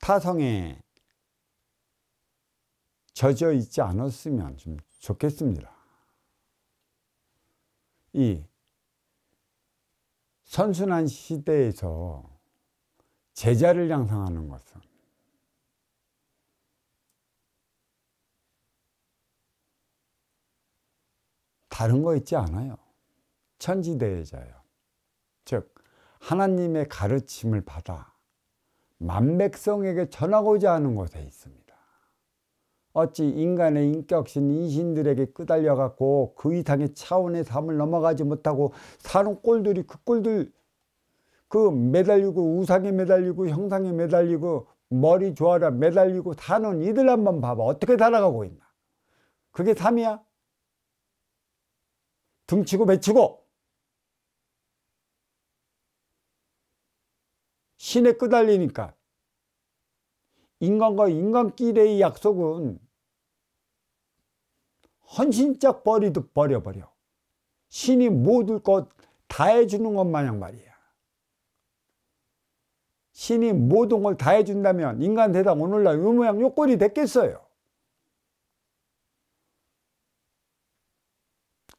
타성에 젖어 있지 않았으면 좀 좋겠습니다. 이 선순환 시대에서 제자를 양성하는 것은 다른 거 있지 않아요. 천지대제예요. 즉 하나님의 가르침을 받아 만백성에게 전하고자 하는 곳에 있습니다. 어찌 인간의 인격신 이신들에게 끄달려 갖고 그 이상의 차원의 삶을 넘어가지 못하고 사는 꼴들이 그 꼴들 그 매달리고 우상에 매달리고 형상에 매달리고 머리 조아라 매달리고 사는 이들 한번 봐봐. 어떻게 살아가고 있나. 그게 삶이야? 등치고 배치고 신에 끄달리니까 인간과 인간끼리의 약속은 헌신짝 버리듯 버려버려. 신이 모든 것 다 해주는 것 마냥 말이야. 신이 모든 걸 다 해준다면 인간 세상 오늘날 이 모양 요 꼴이 됐겠어요.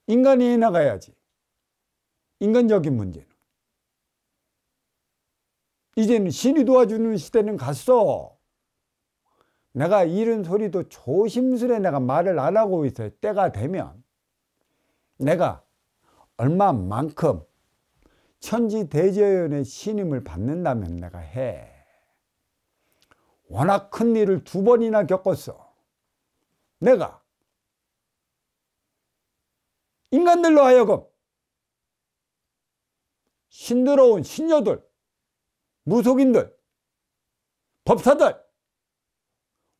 인간이 해나가야지. 인간적인 문제는. 이제는 신이 도와주는 시대는 갔어. 내가 이런 소리도 조심스레 내가 말을 안 하고 있어요. 때가 되면 내가 얼마만큼 천지대제연의 신임을 받는다면 내가 해. 워낙 큰 일을 2번이나 겪었어. 내가 인간들로 하여금 신들어온 신녀들, 무속인들, 법사들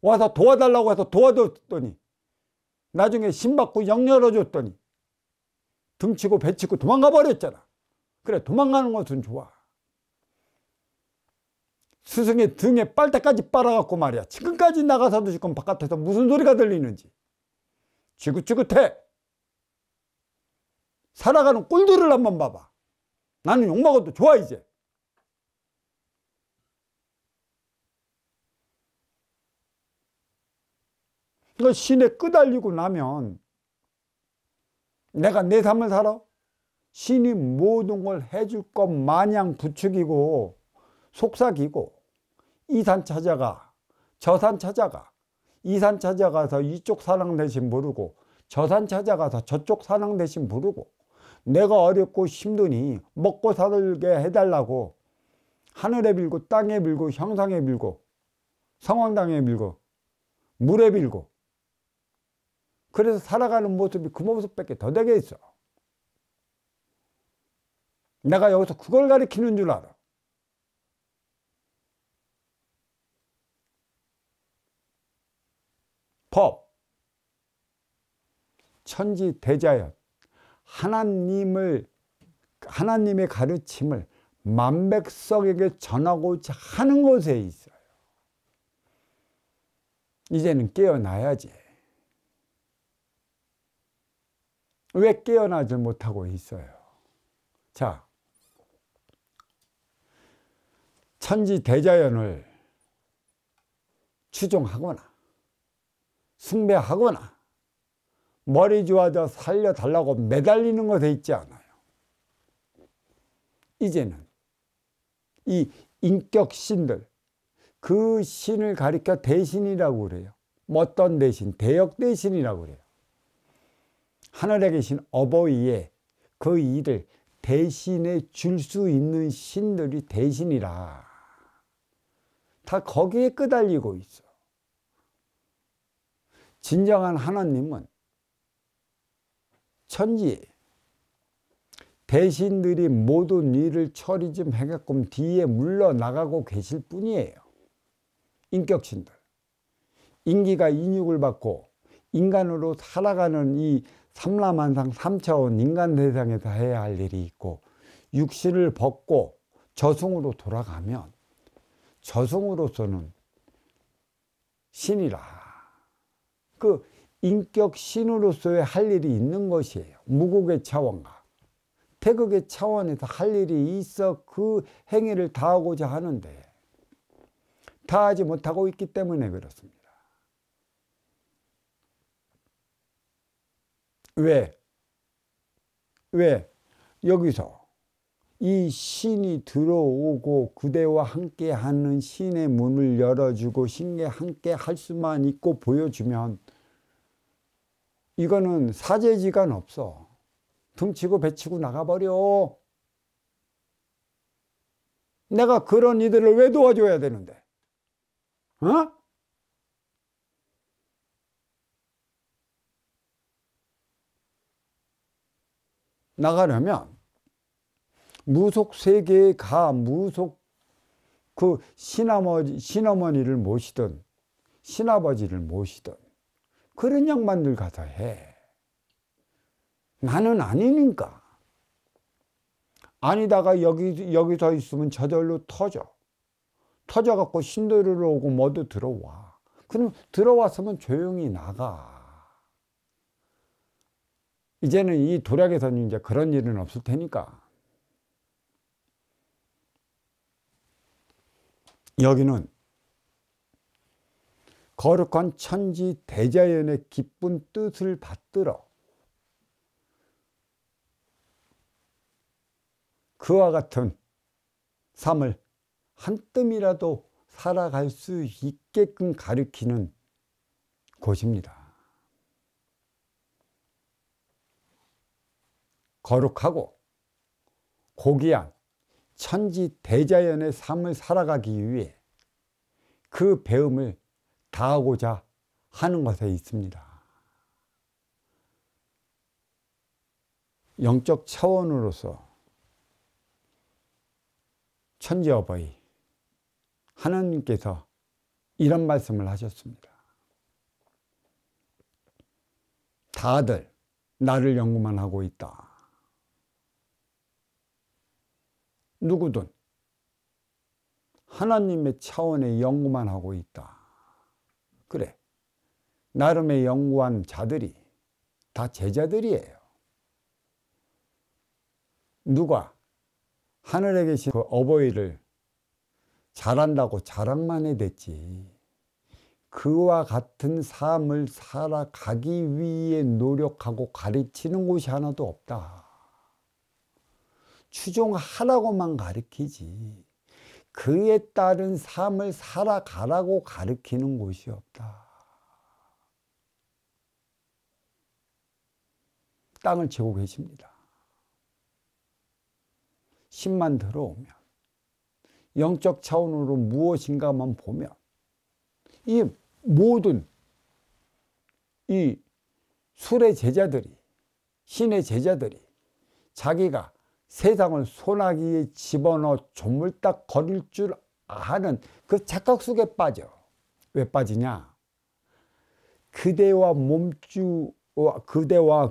와서 도와달라고 해서 도와줬더니 나중에 신받고 영 열어줬더니 등치고 배치고 도망가 버렸잖아. 그래, 도망가는 것은 좋아. 스승의 등에 빨대까지 빨아갖고 말이야. 지금까지 나가서도 지금 바깥에서 무슨 소리가 들리는지 지긋지긋해. 살아가는 꼴들을 한번 봐봐. 나는 욕먹어도 좋아. 이제 이거 신에 끄달리고 나면 내가 내 삶을 살아? 신이 모든 걸 해줄 것 마냥 부추기고 속삭이고 이 산 찾아가 저 산 찾아가 이 산 찾아가서 이쪽 사랑 대신 부르고 저 산 찾아가서 저쪽 사랑 대신 부르고 내가 어렵고 힘드니 먹고 살게 해달라고 하늘에 빌고 땅에 빌고 형상에 빌고 성황당에 빌고 물에 빌고 그래서 살아가는 모습이 그 모습밖에 더 되게 있어. 내가 여기서 그걸 가리키는 줄 알아. 법, 천지대자연, 하나님의 가르침을 만백성에게 전하고자 하는 곳에 있어요. 이제는 깨어나야지. 왜 깨어나지 못하고 있어요? 자, 천지대자연을 추종하거나 숭배하거나 머리 좋아져 살려달라고 매달리는 것에 있지 않아요. 이제는 이 인격신들, 그 신을 가리켜 대신이라고 그래요. 어떤 대신? 대역대신이라고 그래요. 하늘에 계신 어버이의 그 일을 대신해 줄 수 있는 신들이 대신이라. 다 거기에 끄달리고 있어. 진정한 하나님은 천지에 대신들이 모든 일을 처리 좀 해갖고 뒤에 물러나가고 계실 뿐이에요. 인격신들. 인기가 인육을 받고 인간으로 살아가는 이 삼라만상 3차원 인간 세상에서 해야 할 일이 있고 육신을 벗고 저승으로 돌아가면 저승으로서는 신이라. 그 인격 신으로서의 할 일이 있는 것이에요. 무국의 차원과 태극의 차원에서 할 일이 있어 그 행위를 다하고자 하는데 다 하지 못하고 있기 때문에 그렇습니다. 왜? 여기서 이 신이 들어오고 그대와 함께하는 신의 문을 열어주고 신과 함께 할 수만 있고 보여주면 이거는 사제지간 없어. 등치고 배치고 나가버려. 내가 그런 이들을 왜 도와줘야 되는데? 어? 나가려면 무속 세계에 무속 그 신어머니를 모시든 신아버지를 모시든 그런 양반들 가서 해. 나는 아니니까. 아니다가 여기서 있으면 저절로 터져갖고 신도를 오고 모두 들어와. 그럼 들어왔으면 조용히 나가. 이제는 이 도략에서는 이제 그런 일은 없을 테니까. 여기는 거룩한 천지 대자연의 기쁜 뜻을 받들어 그와 같은 삶을 한 뜸이라도 살아갈 수 있게끔 가르치는 곳입니다. 거룩하고 고귀한 천지 대자연의 삶을 살아가기 위해 그 배움을 다하고자 하는 것에 있습니다. 영적 차원으로서 천지어버이 하나님께서 이런 말씀을 하셨습니다. 다들 나를 연구만 하고 있다. 누구든 하나님의 차원의 연구만 하고 있다. 그래, 나름의 연구한 자들이 다 제자들이에요. 누가 하늘에 계신 그 어버이를 잘한다고 자랑만 해댔지 그와 같은 삶을 살아가기 위해 노력하고 가르치는 곳이 하나도 없다. 추종하라고만 가르치지 그에 따른 삶을 살아가라고 가르치는 곳이 없다. 땅을 치고 계십니다. 신만 들어오면 영적 차원으로 무엇인가만 보면 이 모든 이 술의 제자들이 신의 제자들이 자기가 세상을 소나기에 집어넣어 조물딱 거릴 줄 아는 그 착각 속에 빠져. 왜 빠지냐? 그대와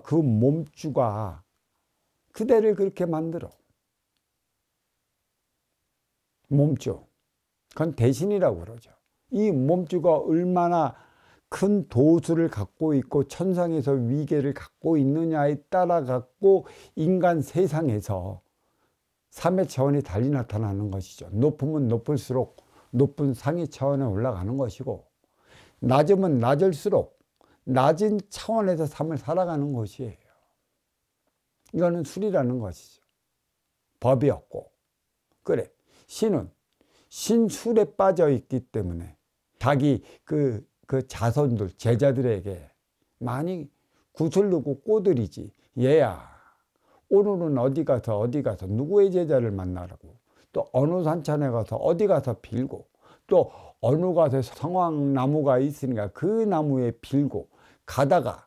그 몸주가 그대를 그렇게 만들어. 몸주. 그건 대신이라고 그러죠. 이 몸주가 얼마나 큰 도수를 갖고 있고 천상에서 위계를 갖고 있느냐에 따라 갖고 인간 세상에서 3의 차원이 달리 나타나는 것이죠. 높으면 높을수록 높은 상위 차원에 올라가는 것이고 낮으면 낮을수록 낮은 차원에서 삶을 살아가는 것이에요. 이거는 술이라는 것이죠. 법이 없고. 그래, 신은 신술에 빠져 있기 때문에 자기 그 자손들, 제자들에게 많이 구슬르고 꼬드리지. 얘야, 오늘은 어디 가서 누구의 제자를 만나라고, 또 어느 산천에 가서 어디 가서 빌고, 또 어느 곳에 성황나무가 있으니까 그 나무에 빌고 가다가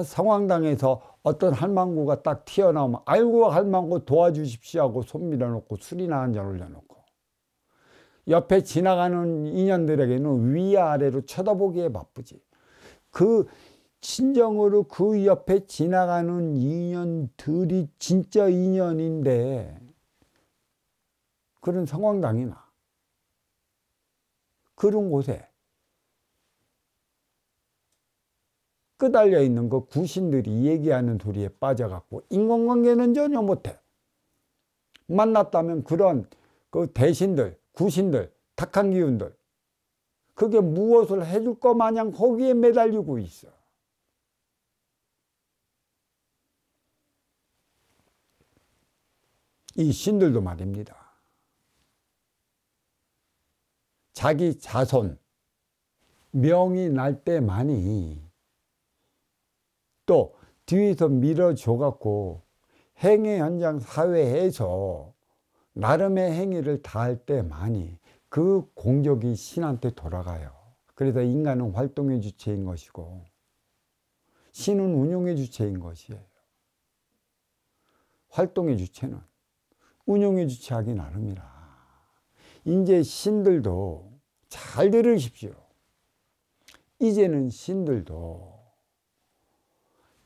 성황당에서 어떤 할망구가 딱 튀어나오면 아이고 할망구 도와주십시오 하고 손 밀어놓고 술이나 한 잔 올려놓고 옆에 지나가는 인연들에게는 위아래로 쳐다보기에 바쁘지. 그 친정으로 그 옆에 지나가는 인연들이 진짜 인연인데 그런 성황당이나 그런 곳에 끄달려 있는 그 구신들이 얘기하는 소리에 빠져갖고 인간관계는 전혀 못해. 만났다면 그런 그 대신들, 구신들, 탁한 기운들 그게 무엇을 해줄 것 마냥 거기에 매달리고 있어. 이 신들도 말입니다. 자기 자손, 명이 날 때만이 또 뒤에서 밀어줘갖고 행위 현장 사회에서 나름의 행위를 다할 때만이 그 공적이 신한테 돌아가요. 그래서 인간은 활동의 주체인 것이고 신은 운용의 주체인 것이에요. 활동의 주체는 운용의 주체하기 나름이라. 이제 신들도 잘 들으십시오. 이제는 신들도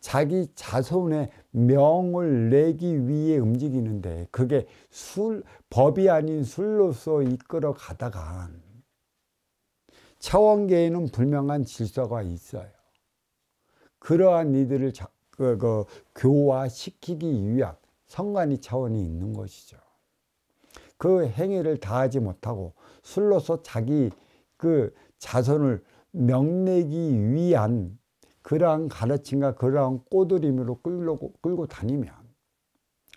자기 자손의 명을 내기 위해 움직이는데 그게 법이 아닌 술로서 이끌어 가다가 차원계에는 분명한 질서가 있어요. 그러한 이들을 교화시키기 위한 성관이 차원이 있는 것이죠. 그 행위를 다하지 못하고 술로서 자기 그 자손을 명내기 위한 그러한 가르침과 그러한 꼬드림으로 끌고 다니면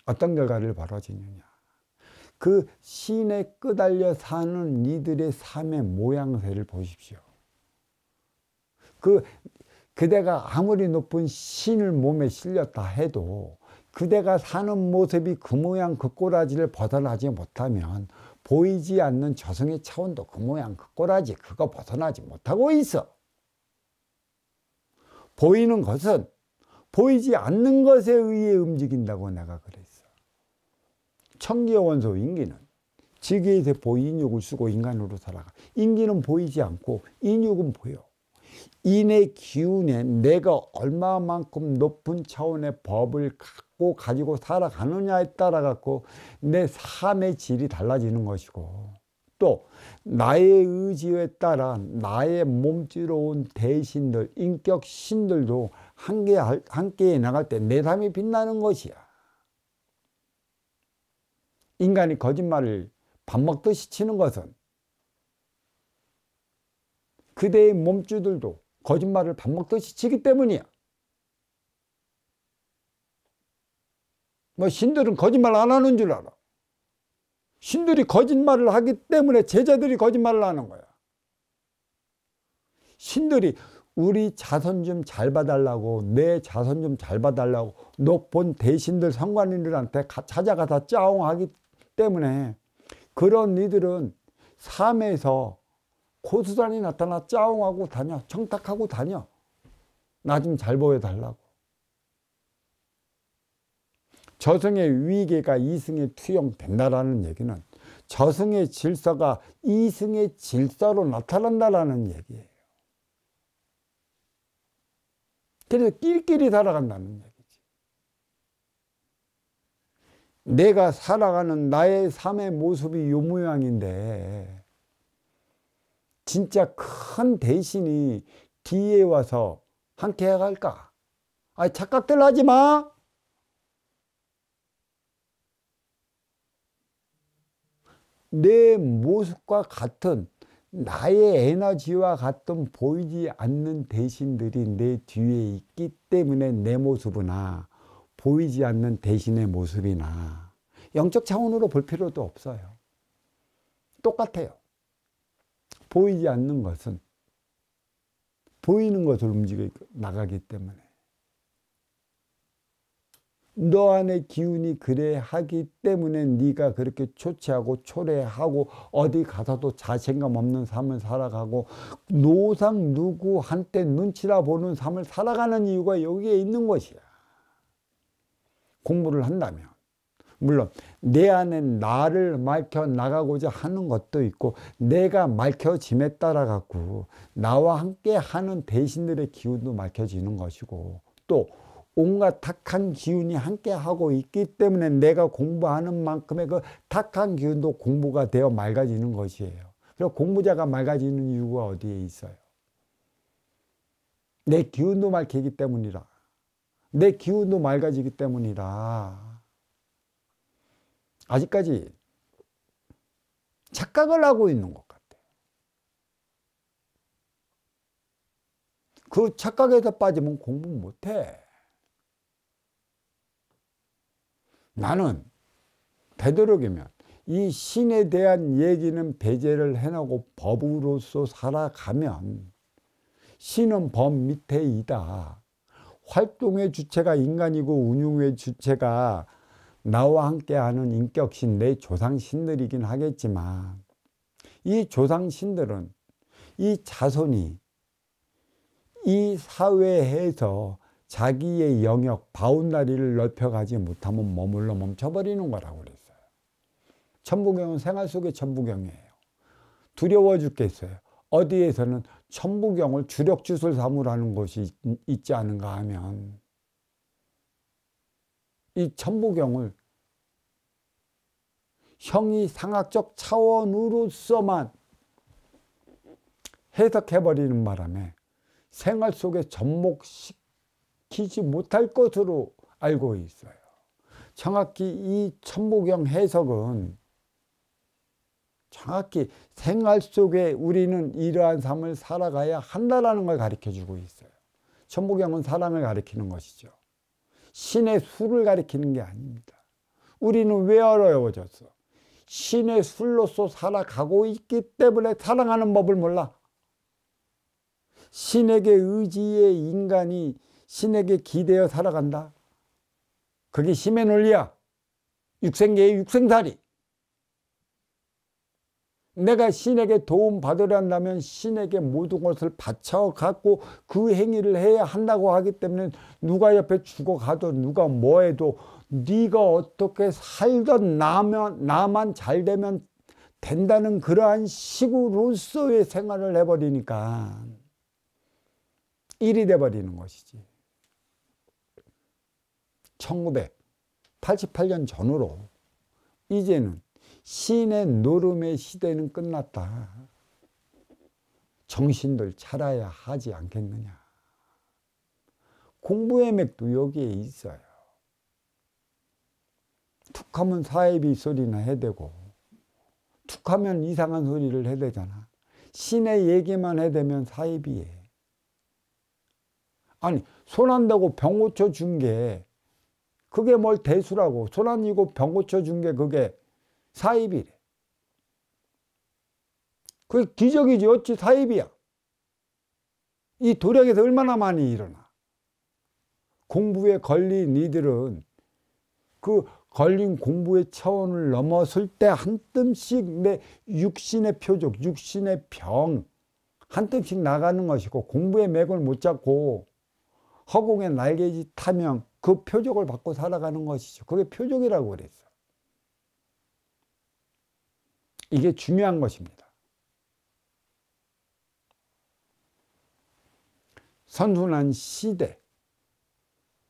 어떤 결과를 벌어지느냐. 그 신에 끄달려 사는 이들의 삶의 모양새를 보십시오. 그대가 아무리 높은 신을 몸에 실렸다 해도 그대가 사는 모습이 그 모양 그 꼬라지를 벗어나지 못하면 보이지 않는 저승의 차원도 그 모양 그 꼬라지 그거 벗어나지 못하고 있어. 보이는 것은 보이지 않는 것에 의해 움직인다고 내가 그랬어. 청기원소 인기는 지계의 세포 인육을 쓰고 인간으로 살아가. 인기는 보이지 않고 인육은 보여. 인의 기운에 내가 얼마만큼 높은 차원의 법을 가지고 살아가느냐에 따라 갖고 내 삶의 질이 달라지는 것이고 또 나의 의지에 따라 나의 몸지로 온 대신들, 인격 신들도 함께 나갈 때 내 삶이 빛나는 것이야. 인간이 거짓말을 밥 먹듯이 치는 것은 그대의 몸주들도 거짓말을 밥 먹듯이 치기 때문이야. 뭐 신들은 거짓말 안 하는 줄 알아. 신들이 거짓말을 하기 때문에 제자들이 거짓말을 하는 거야. 신들이 우리 자손 좀 잘 봐달라고 내 자손 좀 잘 봐달라고 높은 대신들 성관인들한테 찾아가서 짜옹하기 때문에 그런 이들은 삶에서 고스란히 나타나 짜옹하고 다녀. 청탁하고 다녀. 나 좀 잘 보여달라고. 저승의 위계가 이승에 투영된다라는 얘기는 저승의 질서가 이승의 질서로 나타난다라는 얘기예요. 그래서 끼리끼리 살아간다는 얘기지. 내가 살아가는 나의 삶의 모습이 요 모양인데 진짜 큰 대신이 뒤에 와서 함께 해갈까? 착각들 하지 마. 내 모습과 같은 나의 에너지와 같은 보이지 않는 대신들이 내 뒤에 있기 때문에 내 모습이나 보이지 않는 대신의 모습이나 영적 차원으로 볼 필요도 없어요. 똑같아요. 보이지 않는 것은 보이는 것을 움직여 나가기 때문에 너 안의 기운이 그래 하기 때문에 네가 그렇게 초췌하고 초래하고 어디 가서도 자신감 없는 삶을 살아가고 노상 누구한테 눈치나 보는 삶을 살아가는 이유가 여기에 있는 것이야. 공부를 한다면 물론 내 안에 나를 밝혀 나가고자 하는 것도 있고 내가 밝혀짐에 따라 갖고 나와 함께 하는 대신들의 기운도 밝혀지는 것이고 또 온갖 탁한 기운이 함께 하고 있기 때문에 내가 공부하는 만큼의 그 탁한 기운도 공부가 되어 맑아지는 것이에요. 그래서 공부자가 맑아지는 이유가 어디에 있어요? 내 기운도 맑히기 때문이라. 내 기운도 맑아지기 때문이라. 아직까지 착각을 하고 있는 것 같아요. 그 착각에서 빠지면 공부 못해. 나는 되도록이면 이 신에 대한 얘기는 배제를 해놓고 법으로서 살아가면 신은 법 밑에 있다. 활동의 주체가 인간이고 운용의 주체가 나와 함께하는 인격신, 내 조상신들이긴 하겠지만 이 조상신들은 이 자손이 이 사회에서 자기의 영역, 바운다리를 넓혀가지 못하면 머물러 멈춰버리는 거라고 그랬어요. 천부경은 생활 속의 천부경이에요. 두려워 죽겠어요. 어디에서는 천부경을 주력주술 삼으라는 것이 있지 않은가 하면 이 천부경을 형이상학적 차원으로서만 해석해버리는 바람에 생활 속에 접목시키지 못할 것으로 알고 있어요. 정확히 이 천부경 해석은 정확히 생활 속에 우리는 이러한 삶을 살아가야 한다라는 걸 가르쳐주고 있어요. 천부경은 사랑을 가리키는 것이죠. 신의 수를 가리키는 게 아닙니다. 우리는 왜 어려워졌어? 신의 술로서 살아가고 있기 때문에 사랑하는 법을 몰라. 신에게 의지해 인간이 신에게 기대어 살아간다. 그게 힘의 논리야. 육생계의 육생살이. 내가 신에게 도움 받으려 한다면 신에게 모든 것을 바쳐갖고 그 행위를 해야 한다고 하기 때문에 누가 옆에 죽어가도 누가 뭐해도 네가 어떻게 살던 나만 잘 되면 된다는 그러한 식으로서의 생활을 해버리니까 일이 돼버리는 것이지. 1988년 전후로 이제는 신의 노름의 시대는 끝났다. 정신들 차려야 하지 않겠느냐. 공부의 맥도 여기에 있어요. 툭하면 사이비 소리나 해대고 툭하면 이상한 소리를 해대잖아. 신의 얘기만 해대면 사이비해. 아니 손 안 대고 병 고쳐준 게 그게 뭘 대수라고. 손 안 이고 병 고쳐준 게 그게 사입이래. 그게 기적이지 어찌 사입이야. 이 도량에서 얼마나 많이 일어나. 공부에 걸린 이들은 그 걸린 공부의 차원을 넘었을 때 한 뜸씩 내 육신의 표적, 육신의 병 한 뜸씩 나가는 것이고 공부의 맥을 못 잡고 허공에 날개짓 타면 그 표적을 받고 살아가는 것이죠. 그게 표적이라고 그랬어. 이게 중요한 것입니다. 선순환 시대,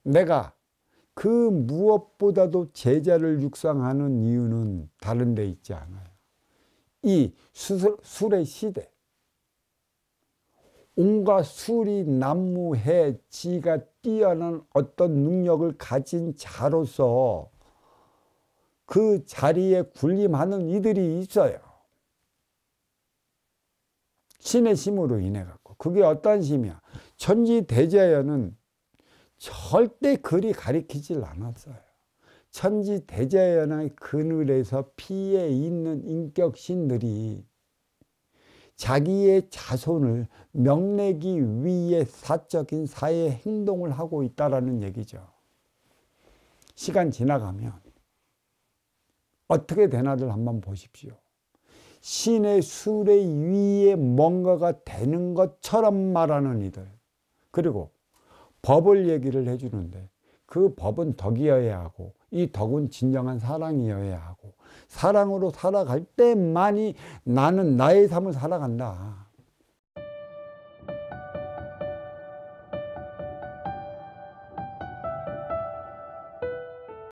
내가 그 무엇보다도 제자를 육성하는 이유는 다른 데 있지 않아요. 이 술의 시대, 온갖 술이 난무해 지가 뛰어난 어떤 능력을 가진 자로서 그 자리에 군림하는 이들이 있어요. 신의 힘으로 인해 갖고. 그게 어떤 힘이야? 천지대자연은 절대 글이 가리키질 않았어요. 천지대자연의 그늘에서 피해 있는 인격신들이 자기의 자손을 명내기 위해 사적인 사회 행동을 하고 있다는 얘기죠. 시간 지나가면 어떻게 되나를 한번 보십시오. 신의 수레 위에 뭔가가 되는 것처럼 말하는 이들, 그리고 법을 얘기를 해주는데 그 법은 덕이어야 하고 이 덕은 진정한 사랑이어야 하고 사랑으로 살아갈 때만이 나는 나의 삶을 살아간다.